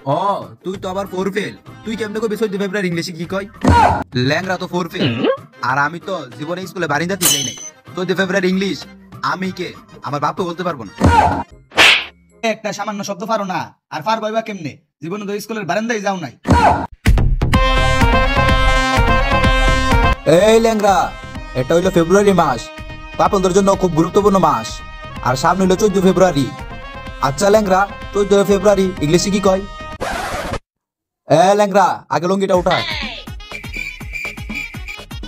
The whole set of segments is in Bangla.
ও তুই তো আবার ফোর ফেল। তুই কেমনে কবি 14 ফেব্রুয়ারি ইংলিশে কি কয়? ল্যাংরা তো ফোর ফেল। আর আমি তো জীবনে স্কুলে বারিন্দাতে যাই নাই। 14 ফেব্রুয়ারি ইংলিশ আমি কে আমার বাপকে বলতে পারবো না। একটা সামান্য শব্দ পারো না, আর পার ভাইবা কেমনে? জীবনে তো স্কুলের বারান্দায় যাও নাই। এই ল্যাংরা, এটা হইলো ফেব্রুয়ারি মাস, পাপলদের জন্য খুব গুরুত্বপূর্ণ মাস। আর সামনে হইলো 14 ফেব্রুয়ারি। আচ্ছা ল্যাংরা, 14 ফেব্রুয়ারি ইংলিশে কি কয়? ল্যাংরা, আগে লুঙ্গিটা উঠা।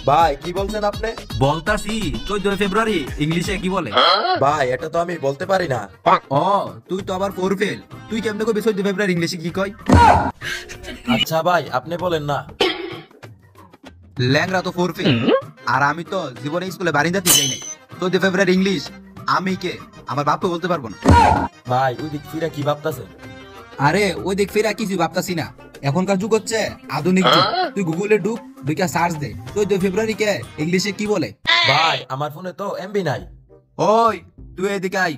ভাই কি বলছেন আপনি? বলতাছি 14 ফেব্রুয়ারি ইংলিশে কি বলে? ভাই এটা তো আমি বলতে পারি না। ও তুই তো আবার ফোর ফেল। তুই কেমনে কবি 14 ফেব্রুয়ারি ইংলিশে কি কয়? আচ্ছা ভাই আপনি বলেন না। ল্যাংরা তো ফোর ফেল। আর আমি তো জীবনে স্কুলে বারিন্দাতে যাই নাই। 14 ফেব্রুয়ারি ইংলিশ আমি কে আমার বাপকে বলতে পারবো না। ভাই ওই দিক ফিরা কি ভাবতাছে? আরে ওই দেখ ফেরা কিছু ভাবতাছি না। এখনকার যুগ হচ্ছে আধুনিক যুগ। তুই গুগলে ঢুকে সার্চ দে 14 ফেব্রুয়ারি কে ইংলিশে কি বলে। ভাই আমার ফোনে তো এমবি নাই। ওই তুই এদিকে আই,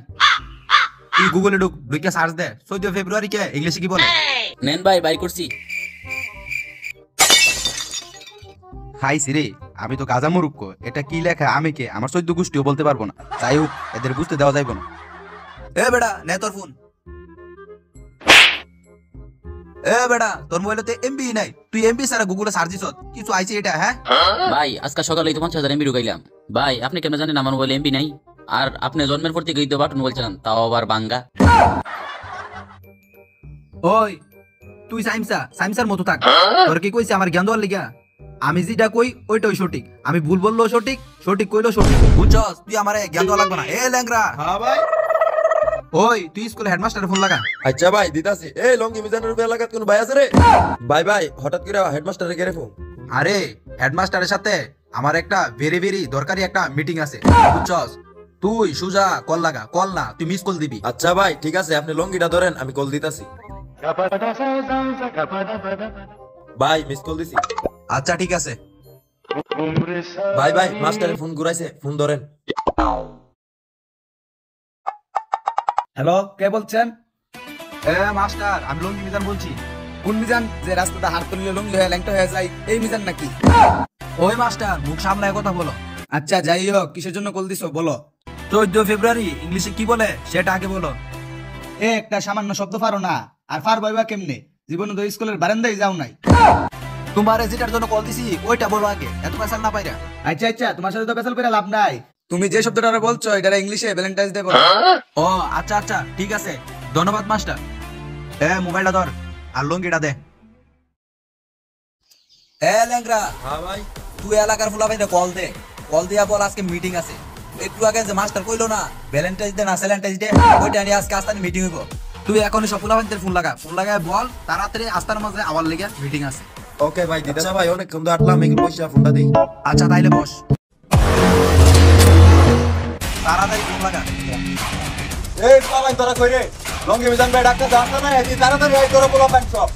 তুই গুগলে ঢুকে সার্চ দে 14 ফেব্রুয়ারি কে ইংলিশে কি বলে। নেন ভাই বাই করছি। খাইছি রে, আমি তো গাজা মুরুক্ষ। এটা কি লেখা আমি কে আমার 14 গোষ্ঠীও বলতে পারবো না। যাই হোক, এদের বুঝতে দেওয়া যাইব না। এ বেটা নে তোর ফোন। এ বেটা তোর মোবাইলতে এমবি নাই, তুই এমবি ছাড়া গুগলে সার্চ দিছ কিছু আইছে এটা? হ্যাঁ ভাই আজকে সকালেই তো 50,000 এমবি ঢুকাইলাম। ভাই আপনি কেন জানেন আমার মোবাইলে এমবি নাই? আর আপনি জন্মের পর থেকেই তো বাটন বলছেন, তাও আবার বাঙ্গা। ওই তুই সাইমসার মতো থাক। তোর কি কইছে আমার জ্ঞান দেওয়ার লিগা? আমি যেটা কই ওইটাই সঠিক। আমি ভুল বললেও সঠিক, সঠিক কইলেও সঠিক। বুঝছস? তুই আমারে জ্ঞান দেওয়া লাগবে না। এ ল্যাংরা, হ্যাঁ ভাই। ওই তুই স্কুলে হেডমাস্টারের ফোন লাগা। আচ্ছা ভাই দিতাছি। এই লঙ্গি মিজানের উপর এলাকাত কোন ভাই আছে রে? ভাই ভাই হঠাৎ করে হেডমাস্টারে গেরে ফোন। আরে হেডমাস্টারের সাথে আমার একটা ভেরি দরকারি একটা মিটিং আছে, বুঝছস? তুই সুজা কল লাগা। কল না, তুই মিস কল দিবি। আচ্ছা ভাই ঠিক আছে, আপনি লঙ্গিটা ধরেন, আমি কল দিতাছি। ভাই মিস কল দিছি। আচ্ছা ঠিক আছে। ভাই ভাই মাস্টারের ফোন ঘুরাইছে, ফোন ধরেন। হ্যালো, কে বলছেন? মাস্টার, আমি লঙ্গি মিজান বলছি। কোন মিজান যে রাস্তাটা হাত তুললে লুঙ্গি হয়ে ল্যাংটা হয়ে যায়, এই মিজান নাকি? ওই মাস্টার, মুখ সামলায় কথা বলো। আচ্ছা যাই হোক, কিসের জন্য কল দিছো বলো। 14 ফেব্রুয়ারি ইংলিশে কি বলে সেটা আগে বলো। একটা সামান্য শব্দ পারো না, আর পার ভাইবা কেমনে? জীবনে তো স্কুলের বারান্দায় যাও নাই। তোমারে যেটার জন্য কল দিছি ওইটা বলো আগে, এত পেছাল না পাইরা। আচ্ছা তোমার সাথে তো পেছাল করে লাভ নাই। তুমি যে শব্দটা বলছো এটা ইংলিশে ভ্যালেন্টাইন্স ডে বলো। ও আচ্ছা ঠিক আছে, ধন্যবাদ মাস্টার। মোবাইলটা ধর আর লঙ্গিটা দে। ল্যাংরা, হ্যাঁ ভাই। তুই এলাকার ফুলাবাইতে কল দে। কল দিয়া বল আজকে মিটিং আছে। একটু আগে যে মাস্টার কইলো না ভ্যালেন্টাইন্স ডে না স্যালেন্টাইন্স ডে, ওইটা নিয়ে আজকে আস্তানি মিটিং হইব। তুই এখনই সব ফুলাবাইদের ফোন লাগায় বল তাড়াতাড়ি আস্তার মাঝে আবার লেগে মিটিং আছে। ওকে ভাই দিতাছি। আচ্ছা ভাই অনেকক্ষণ তো আটলাম, একটু পয়সা ফোনটা দেই। আচ্ছা তাইলে বস, তাড়াতাড়ি ফোন লাগা। এই বাবা তোরা কই রে? লঙ্গি মিজান ভাই ডাক্তার আসছে না? এই তাড়াতাড়ি এই তোরা পোলা প্যান্ট সব।